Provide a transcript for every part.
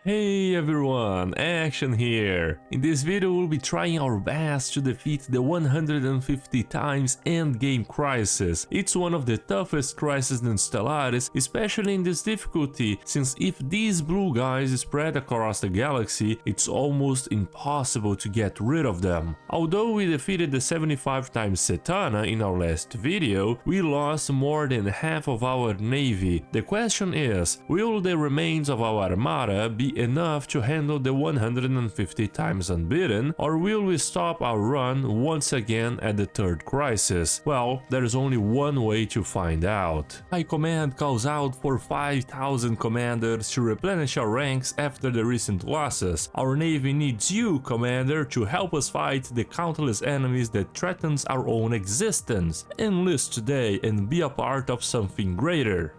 Hey everyone, Action here! In this video we'll be trying our best to defeat the 150 times endgame crisis. It's one of the toughest crises in Stellaris, especially in this difficulty, since if these blue guys spread across the galaxy, it's almost impossible to get rid of them. Although we defeated the 75 times Setana in our last video, we lost more than half of our navy. The question is, will the remains of our armada be enough to handle the 150 times Unbidden, or will we stop our run once again at the third crisis? Well, there's only one way to find out. High Command calls out for 5,000 commanders to replenish our ranks after the recent losses. Our navy needs you, Commander, to help us fight the countless enemies that threatens our own existence. Enlist today and be a part of something greater.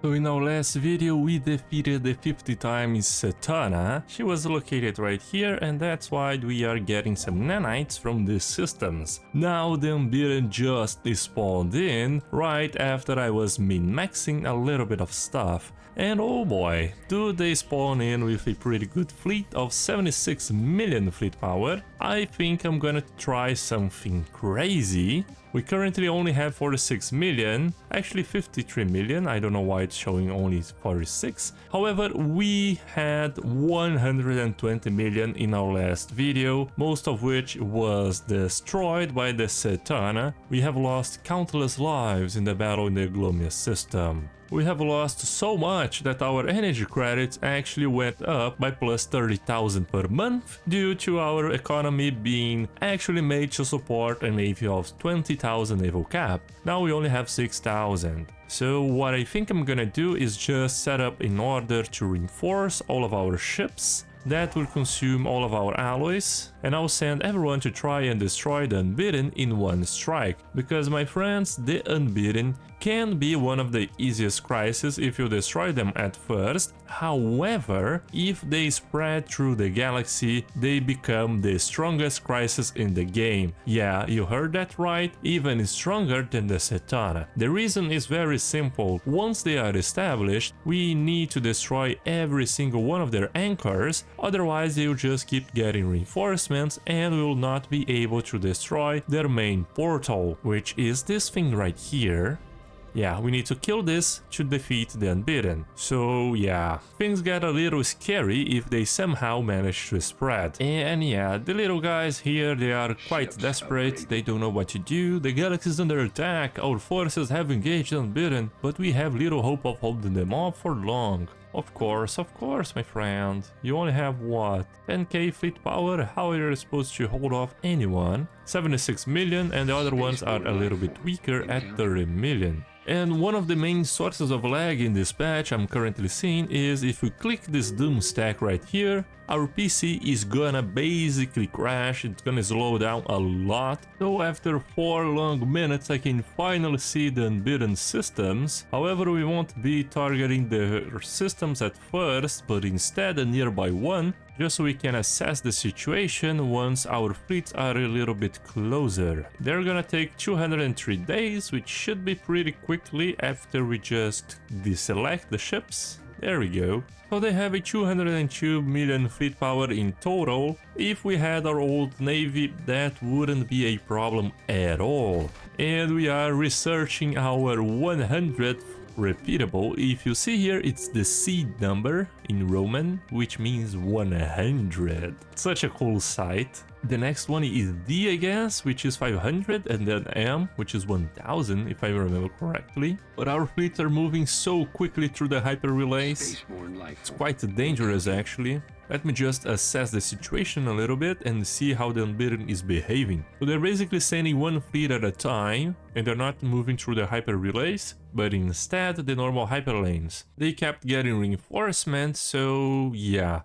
So in our last video we defeated the 50 times Setana. She was located right here, and that's why we are getting some nanites from these systems. Now the Unbidden just spawned in right after I was min-maxing a little bit of stuff. And oh boy, do they spawn in with a pretty good fleet of 76 million fleet power. I think I'm gonna try something crazy. We currently only have 46 million, actually 53 million, I don't know why it's showing only 46. However, we had 120 million in our last video, most of which was destroyed by the Setana. We have lost countless lives in the battle in the Utopian system. We have lost so much that our energy credits actually went up by plus 30,000 per month due to our economy being actually made to support a navy of 20,000 naval cap. Now we only have 6,000. So what I think I'm gonna do is just set up in order to reinforce all of our ships. That will consume all of our alloys, and I'll send everyone to try and destroy the Unbidden in one strike, because my friends, the Unbidden can be one of the easiest crises if you destroy them at first. However, if they spread through the galaxy, they become the strongest crisis in the game. Yeah, you heard that right, even stronger than the Setana. The reason is very simple. Once they are established, we need to destroy every single one of their anchors, otherwise they'll just keep getting reinforcements and will not be able to destroy their main portal, which is this thing right here. Yeah, we need to kill this to defeat the Unbidden. So yeah, things get a little scary if they somehow manage to spread. And yeah, the little guys here, they are quite desperate, they don't know what to do, the galaxy is under attack, our forces have engaged the Unbidden, but we have little hope of holding them off for long. Of course, my friend. You only have what? 10k fleet power? How are you supposed to hold off anyone? 76 million, and the other ones are a little bit weaker at 30 million. And one of the main sources of lag in this patch I'm currently seeing is if we click this Doom stack right here, our PC is gonna basically crash, it's gonna slow down a lot. So after 4 long minutes I can finally see the Unbidden systems. However, we won't be targeting the systems at first, but instead a nearby one, just so we can assess the situation once our fleets are a little bit closer. They're gonna take 203 days, which should be pretty quickly after we just deselect the ships. There we go. So they have a 202 million fleet power in total. If we had our old navy, that wouldn't be a problem at all. And we are researching our 100th repeatable. If you see here, it's the seed number in Roman, which means 100. Such a cool sight. The next one is D, I guess, which is 500, and then M, which is 1000, if I remember correctly. But our fleets are moving so quickly through the hyper relays. It's quite dangerous, actually. Let me just assess the situation a little bit and see how the Unbidden is behaving. So they're basically sending one fleet at a time, and they're not moving through the hyper relays, but instead the normal hyper lanes. They kept getting reinforcements, so yeah.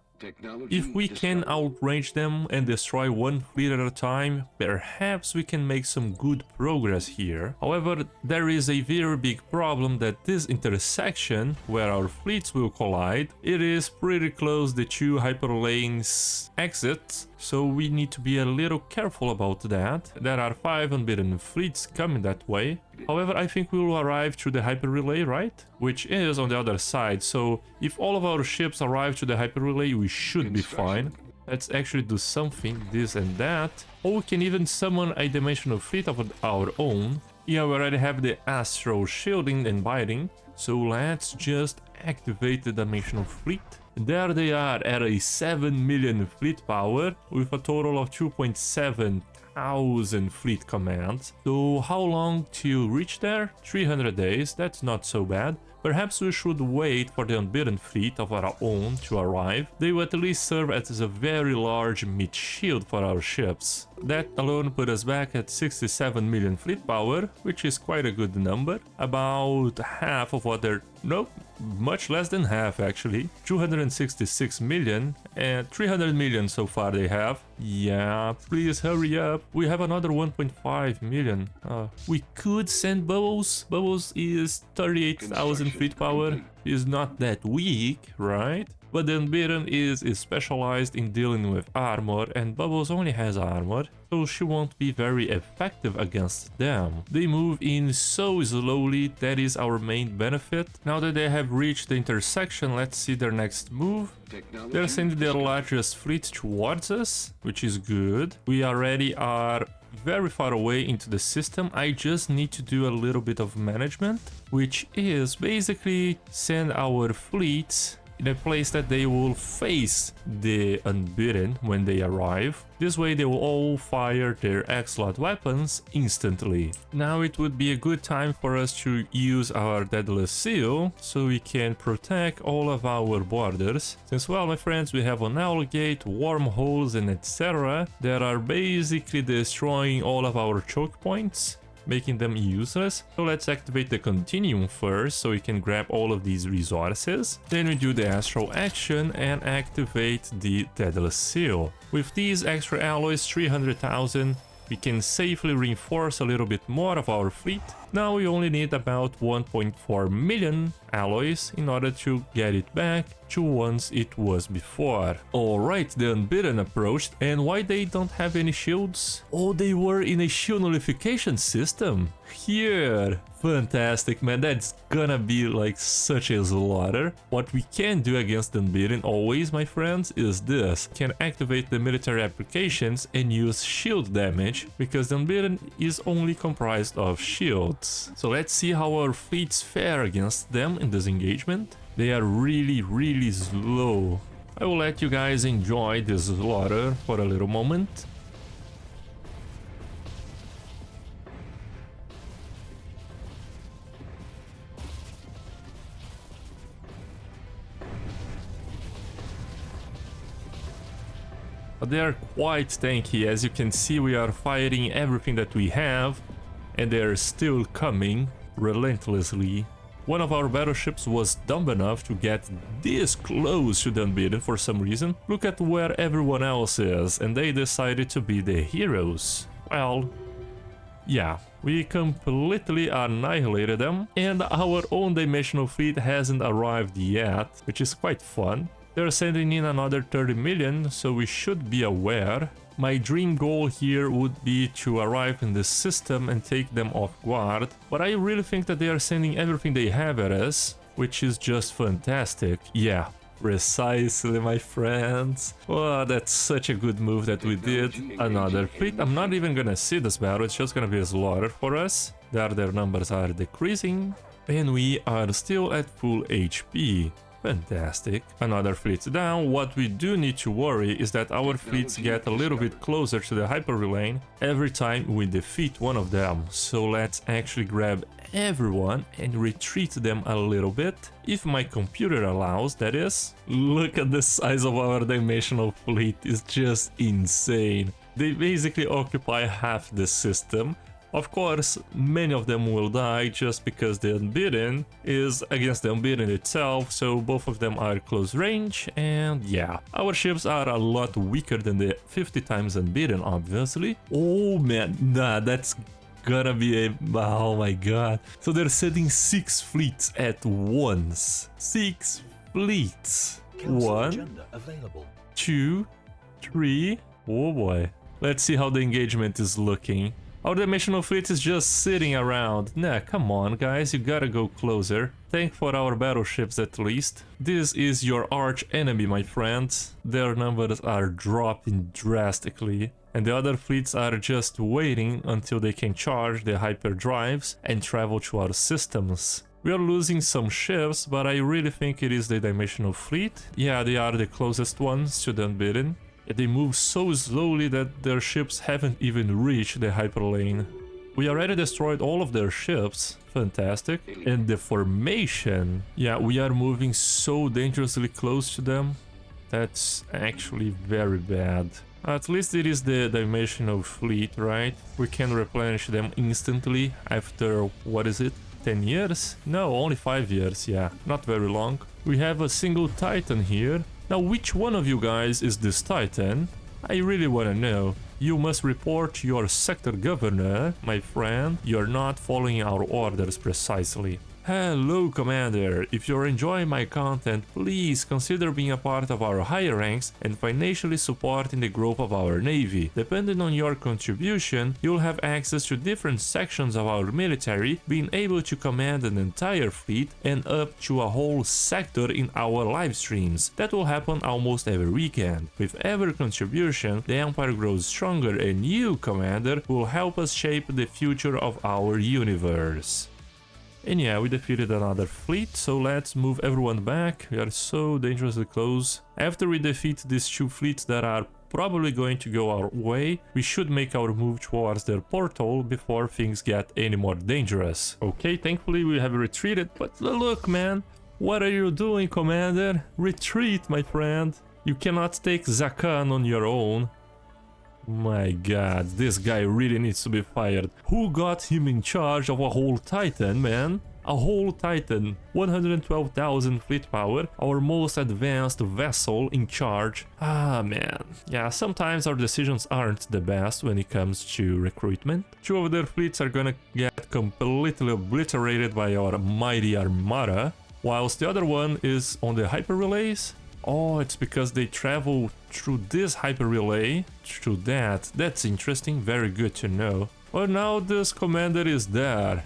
If we can outrange them and destroy one fleet at a time, perhaps we can make some good progress here. However, there is a very big problem that this intersection, where our fleets will collide, it is pretty close the two hyperlanes exits, so we need to be a little careful about that. There are 5 Unbidden fleets coming that way. However, I think we will arrive through the hyper relay, right? Which is on the other side, so if all of our ships arrive to the hyper relay, we should be fine. Let's actually do something, this and that. Or we can even summon a dimensional fleet of our own. Yeah, we already have the astral shielding and binding, so let's just activate the dimensional fleet. There they are at a 7 million fleet power with a total of 2.7 thousand fleet commands. So how long to reach there? 300 days, that's not so bad. Perhaps we should wait for the Unbidden fleet of our own to arrive. They will at least serve as a very large mid shield for our ships. That alone put us back at 67 million fleet power, which is quite a good number. About half of what they're... nope, much less than half actually. 266 million and 300 million so far they have. Yeah, please hurry up. We have another 1.5 million. We could send Bubbles. Bubbles is 38,000 fleet power. Is not that weak, right? But the Unbidden is specialized in dealing with armor, and Bubbles only has armor, so she won't be very effective against them. They move in so slowly, that is our main benefit. Now that they have reached the intersection, let's see their next move. They're sending their largest fleet towards us, which is good. We already are very far away into the system. I just need to do a little bit of management, which is basically send our fleets in a place that they will face the Unbidden when they arrive. This way they will all fire their X-Slot weapons instantly. Now it would be a good time for us to use our Deadly Seal so we can protect all of our borders. Since, well, my friends, we have an owl gate, wormholes and etc. that are basically destroying all of our choke points, making them useless. So let's activate the Continuum first so we can grab all of these resources. Then we do the Astral Action and activate the Deadly Seal. With these extra alloys, 300,000, we can safely reinforce a little bit more of our fleet. Now we only need about 1.4 million alloys in order to get it back to once it was before. Alright, the Unbidden approached, and why they don't have any shields? Oh, they were in a shield nullification system. Here. Fantastic, man, that's gonna be like such a slaughter. What we can do against the Unbidden always, my friends, is this. Can activate the military applications and use shield damage, because the Unbidden is only comprised of shields. So let's see how our fleets fare against them in this engagement. They are really slow. I will let you guys enjoy this slaughter for a little moment. But they are quite tanky. As you can see, we are firing everything that we have, and they are still coming relentlessly. One of our battleships was dumb enough to get this close to the Unbidden for some reason. Look at where everyone else is, and they decided to be the heroes. Well, yeah, we completely annihilated them, and our own dimensional fleet hasn't arrived yet, which is quite fun. They're sending in another 30 million, so we should be aware. My dream goal here would be to arrive in the system and take them off guard, but I really think that they are sending everything they have at us, which is just fantastic. Yeah, precisely, my friends. Oh, that's such a good move that we did. Another fleet. I'm not even gonna see this battle, it's just gonna be a slaughter for us. There their numbers are decreasing, and we are still at full HP. Fantastic. Another fleet down. What we do need to worry is that our fleets get a little bit closer to the hyper relay every time we defeat one of them. So let's actually grab everyone and retreat them a little bit, if my computer allows, that is. Look at the size of our dimensional fleet, it's just insane. They basically occupy half the system. Of course, many of them will die just because the Unbidden is against the Unbidden itself, so both of them are close range, and yeah. Our ships are a lot weaker than the 50 times Unbidden, obviously. Oh man, nah, that's gonna be a... oh my god. So they're sending 6 fleets at once. 6 fleets. 1, 2, 3... oh boy. Let's see how the engagement is looking. Our dimensional fleet is just sitting around. Nah, come on guys, you gotta go closer. Thank for our battleships at least. This is your arch enemy, my friends. Their numbers are dropping drastically. And the other fleets are just waiting until they can charge the hyperdrives and travel to our systems. We are losing some ships, but I really think it is the dimensional fleet. Yeah, they are the closest ones to the Unbidden. They move so slowly that their ships haven't even reached the hyperlane. We already destroyed all of their ships. Fantastic. And the formation. Yeah, we are moving so dangerously close to them. That's actually very bad. At least it is the dimensional fleet, right? We can replenish them instantly after, what is it? 10 years? No, only 5 years, yeah. Not very long. We have a single Titan here. Now, which one of you guys is this Titan? I really wanna know. You must report your sector governor, my friend. You're not following our orders precisely. Hello Commander, if you're enjoying my content, please consider being a part of our higher ranks and financially supporting the growth of our navy. Depending on your contribution, you'll have access to different sections of our military, being able to command an entire fleet and up to a whole sector in our live streams. That will happen almost every weekend. With every contribution, the Empire grows stronger and you, Commander, will help us shape the future of our universe. And yeah, we defeated another fleet, so let's move everyone back. We are so dangerously close. After we defeat these two fleets that are probably going to go our way, we should make our move towards their portal before things get any more dangerous. Okay, thankfully we have retreated, but look man, what are you doing, Commander? Retreat, my friend. You cannot take Zakan on your own. My god, this guy really needs to be fired. Who got him in charge of a whole Titan, man? A whole Titan, 112,000 fleet power, our most advanced vessel in charge. Ah man, yeah, sometimes our decisions aren't the best when it comes to recruitment. Two of their fleets are gonna get completely obliterated by our mighty armada, whilst the other one is on the hyper relays. Oh, it's because they travel through this hyper relay, through that. That's interesting, very good to know. Well, now this commander is there.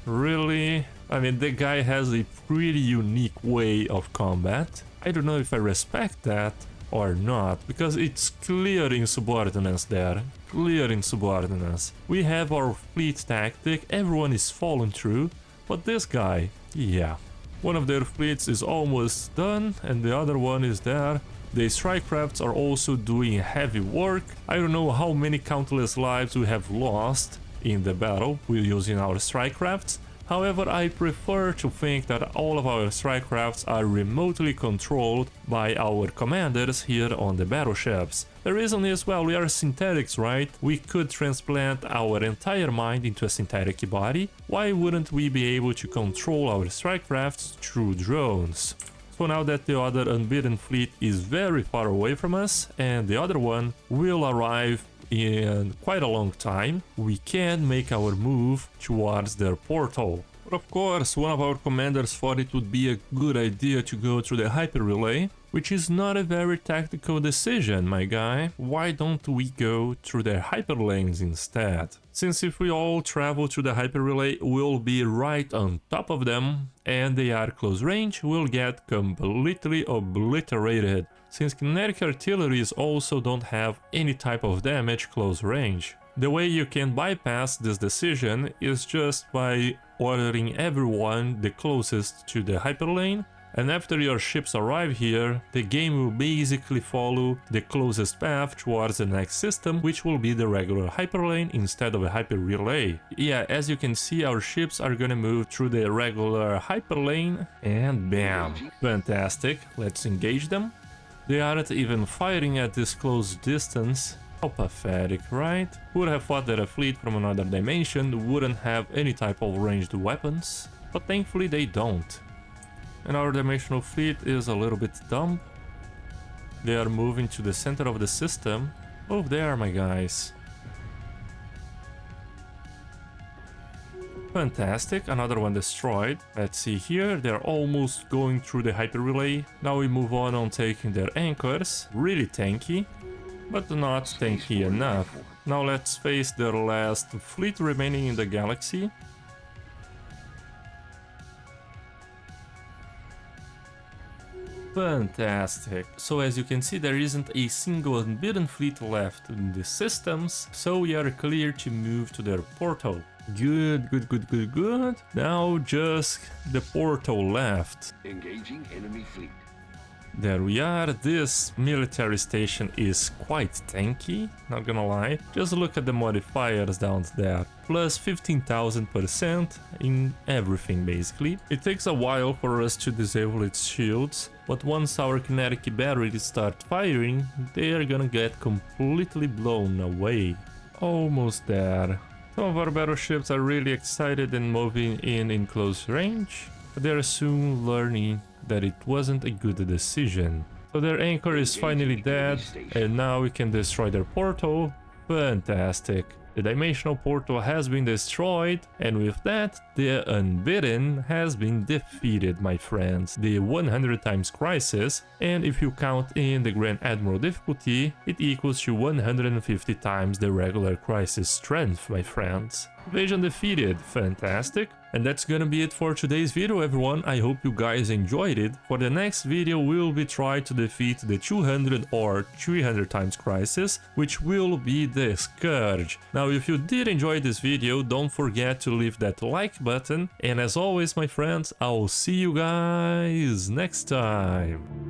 Really? I mean, the guy has a pretty unique way of combat. I don't know if I respect that or not, because it's clear insubordinance there. Clear insubordinance. We have our fleet tactic, everyone is falling through, but this guy, yeah. One of their fleets is almost done and the other one is there. The strike crafts are also doing heavy work. I don't know how many countless lives we have lost in the battle with using our strike crafts. However, I prefer to think that all of our strike crafts are remotely controlled by our commanders here on the battleships. The reason is, well, we are synthetics, right? We could transplant our entire mind into a synthetic body. Why wouldn't we be able to control our strike crafts through drones? So now that the other Unbidden fleet is very far away from us and the other one will arrive in quite a long time, we can make our move towards their portal. But of course, one of our commanders thought it would be a good idea to go through the hyper relay, which is not a very tactical decision, my guy. Why don't we go through the hyper lanes instead? Since if we all travel through the hyper relay, we'll be right on top of them, and they are close range, we'll get completely obliterated. Since kinetic artilleries also don't have any type of damage close range. The way you can bypass this decision is just by ordering everyone the closest to the hyperlane, and after your ships arrive here, the game will basically follow the closest path towards the next system, which will be the regular hyperlane instead of a hyper relay. Yeah, as you can see, our ships are gonna move through the regular hyperlane, and bam! Fantastic, let's engage them. They aren't even firing at this close distance. How pathetic, right? Who would have thought that a fleet from another dimension wouldn't have any type of ranged weapons? But thankfully they don't. And our dimensional fleet is a little bit dumb. They are moving to the center of the system. Oh, there, my guys. Fantastic, another one destroyed. Let's see here, they're almost going through the hyper relay. Now we move on taking their anchors. Really tanky. but not tanky enough. Now let's face the last fleet remaining in the galaxy. Fantastic. So as you can see, there isn't a single Unbidden fleet left in the systems, so we are clear to move to their portal. Good. Now just the portal left. Engaging enemy fleet. There we are. This military station is quite tanky, not gonna lie. Just look at the modifiers down there. Plus 15,000% in everything basically. It takes a while for us to disable its shields, but once our kinetic batteries start firing, they are gonna get completely blown away. Almost there. Some of our battleships are really excited and moving in close range, but they are soon learning that it wasn't a good decision. So their anchor is finally dead, and now we can destroy their portal. Fantastic. The dimensional portal has been destroyed, and with that, the Unbidden has been defeated, my friends. The 100 times crisis, and if you count in the Grand Admiral difficulty, it equals to 150 times the regular crisis strength, my friends. Invasion defeated, fantastic. And that's gonna be it for today's video, everyone. I hope you guys enjoyed it. For the next video, we'll be trying to defeat the 200 or 300 times crisis, which will be the Scourge. Now, if you did enjoy this video, don't forget to leave that like button. And as always, my friends, I'll see you guys next time.